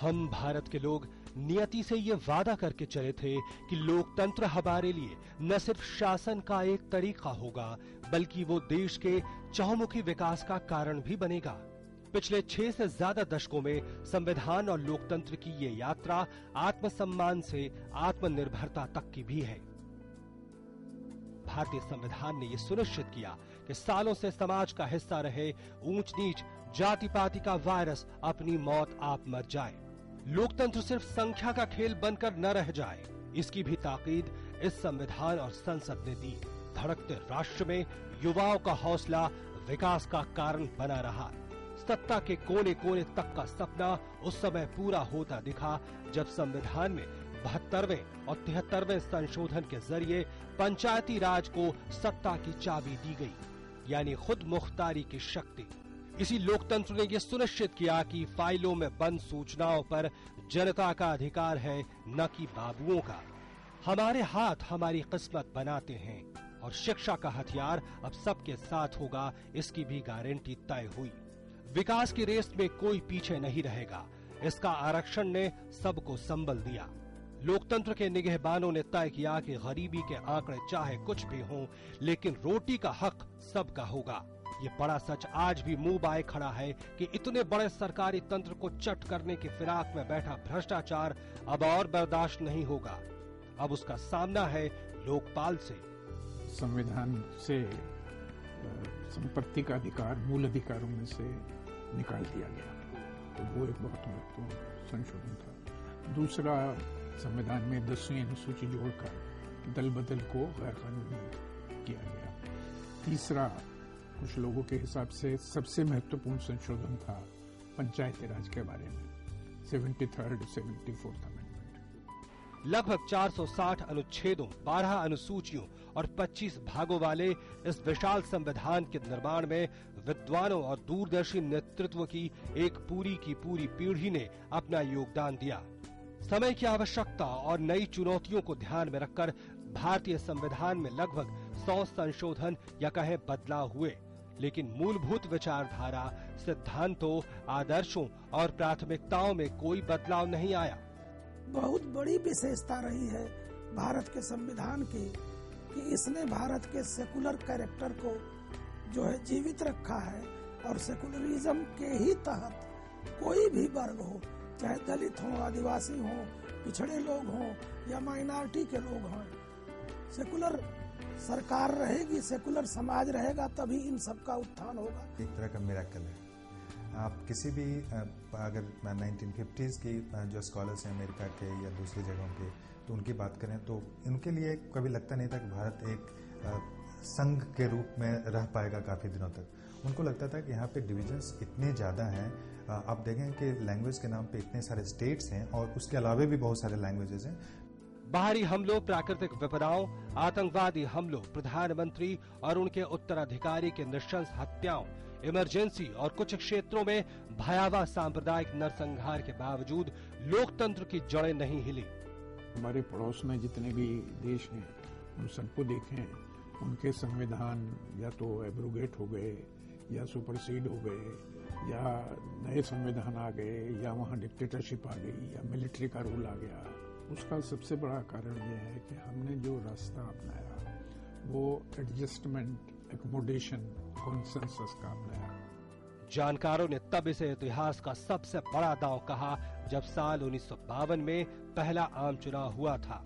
हम भारत के लोग नियति से ये वादा करके चले थे कि लोकतंत्र हमारे लिए न सिर्फ शासन का एक तरीका होगा, बल्कि वो देश के चहुमुखी विकास का कारण भी बनेगा। पिछले 6 से ज्यादा दशकों में संविधान और लोकतंत्र की ये यात्रा आत्मसम्मान से आत्मनिर्भरता तक की भी है। भारतीय संविधान ने यह सुनिश्चित किया कि सालों से समाज का हिस्सा रहे ऊंच नीच, जाति पाति का वायरस अपनी मौत आप मर जाए। लोकतंत्र सिर्फ संख्या का खेल बनकर न रह जाए, इसकी भी ताकीद इस संविधान और संसद ने दी। धड़कते राष्ट्र में युवाओं का हौसला विकास का कारण बना रहा। सत्ता के कोने कोने तक का सपना उस समय पूरा होता दिखा जब संविधान में 72वें और 73वें संशोधन के जरिए पंचायती राज को सत्ता की चाबी दी गई, यानी खुद मुख्तारी की शक्ति। इसी लोकतंत्र ने यह सुनिश्चित किया कि फाइलों में बंद सूचनाओं पर जनता का अधिकार है, न कि बाबुओं का। हमारे हाथ हमारी किस्मत बनाते हैं और शिक्षा का हथियार अब सबके साथ होगा, इसकी भी गारंटी तय हुई। विकास की रेस में कोई पीछे नहीं रहेगा, इसका आरक्षण ने सबको संबल दिया। लोकतंत्र के निगहबानों ने तय किया कि गरीबी के आंकड़े चाहे कुछ भी हों, लेकिन रोटी का हक सबका होगा। ये बड़ा सच आज भी मुंह बाए खड़ा है कि इतने बड़े सरकारी तंत्र को चट करने की फिराक में बैठा भ्रष्टाचार अब और बर्दाश्त नहीं होगा। अब उसका सामना है लोकपाल से। संविधान से संपत्ति का अधिकार मूल अधिकारों में से निकाल दिया गया, तो वो एक बहुत महत्वपूर्ण संशोधन था। दूसरा, संविधान में 10वीं अनुसूची जोड़कर दल बदल को गैर कानूनी किया गया। तीसरा, कुछ लोगों के हिसाब से सबसे महत्वपूर्ण संशोधन था पंचायती राज के बारे में, 73rd 74th अमेंडमेंट। लगभग 460 अनुच्छेदों, 12 अनुसूचियों और 25 भागों वाले इस विशाल संविधान के निर्माण में विद्वानों और दूरदर्शी नेतृत्व की एक पूरी की पूरी पीढ़ी ने अपना योगदान दिया। समय की आवश्यकता और नई चुनौतियों को ध्यान में रखकर भारतीय संविधान में लगभग 100 संशोधन या कहें बदलाव हुए, लेकिन मूलभूत विचारधारा, सिद्धांतों, आदर्शों और प्राथमिकताओं में कोई बदलाव नहीं आया। बहुत बड़ी विशेषता रही है भारत के संविधान की कि इसने भारत के सेकुलर कैरेक्टर को जो है जीवित रखा है, और सेकुलरिज्म के ही तहत कोई भी वर्ग हो, चाहे दलित हो, आदिवासी हो, पिछड़े लोग हों या माइनॉरिटी के लोग हों, सेकुलर सरकार रहेगी, सेकुलर समाज रहेगा, तभी इन सब का उत्थान होगा। एक तरह का मिरेकल है। आप किसी भी अगर 1950s की जो स्कॉलर्स हैं अमेरिका के या दूसरी जगहों के, तो उनकी बात करें तो इनके लिए कभी लगता नहीं था कि भारत एक संघ के रूप में रह पाएगा काफी दिनों तक। उनको लगता था कि यहाँ पे डिविजन्स इतने ज्यादा हैं। आप देखें कि लैंग्वेज के नाम पे इतने सारे स्टेट्स हैं और उसके अलावा भी बहुत सारे लैंग्वेजेस हैं। बाहरी हमलों, प्राकृतिक विपदाओं, आतंकवादी हमलों, प्रधानमंत्री और उनके उत्तराधिकारी के नृशंस हत्याओं, इमरजेंसी और कुछ क्षेत्रों में भयावह सांप्रदायिक नरसंहार के बावजूद लोकतंत्र की जड़ें नहीं हिली। हमारे पड़ोस में जितने भी देश हैं, उन सबको देखें, उनके संविधान या तो एब्रोगेट हो गए या सुपरसीड हो गए या नए संविधान आ गए या वहां डिक्टेटरशिप आ गई या मिलिट्री का रूल आ गया। उसका सबसे बड़ा कारण यह है कि हमने जो रास्ता अपनाया वो एडजस्टमेंट, एकोमोडेशन, कॉन्सेंसस का अपनाया। जानकारों ने तब इसे इतिहास का सबसे बड़ा दांव कहा जब साल 1952 में पहला आम चुनाव हुआ था।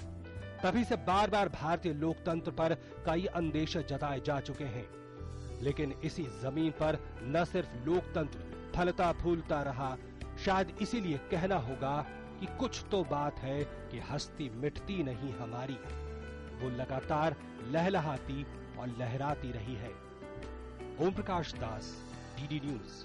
तभी से बार बार भारतीय लोकतंत्र पर कई अंदेशे जताए जा चुके हैं, लेकिन इसी जमीन पर न सिर्फ लोकतंत्र फलता फूलता रहा, शायद इसीलिए कहना होगा कि कुछ तो बात है कि हस्ती मिटती नहीं हमारी, वो लगातार लहलहाती और लहराती रही है। ओम प्रकाश दास, डीडी न्यूज।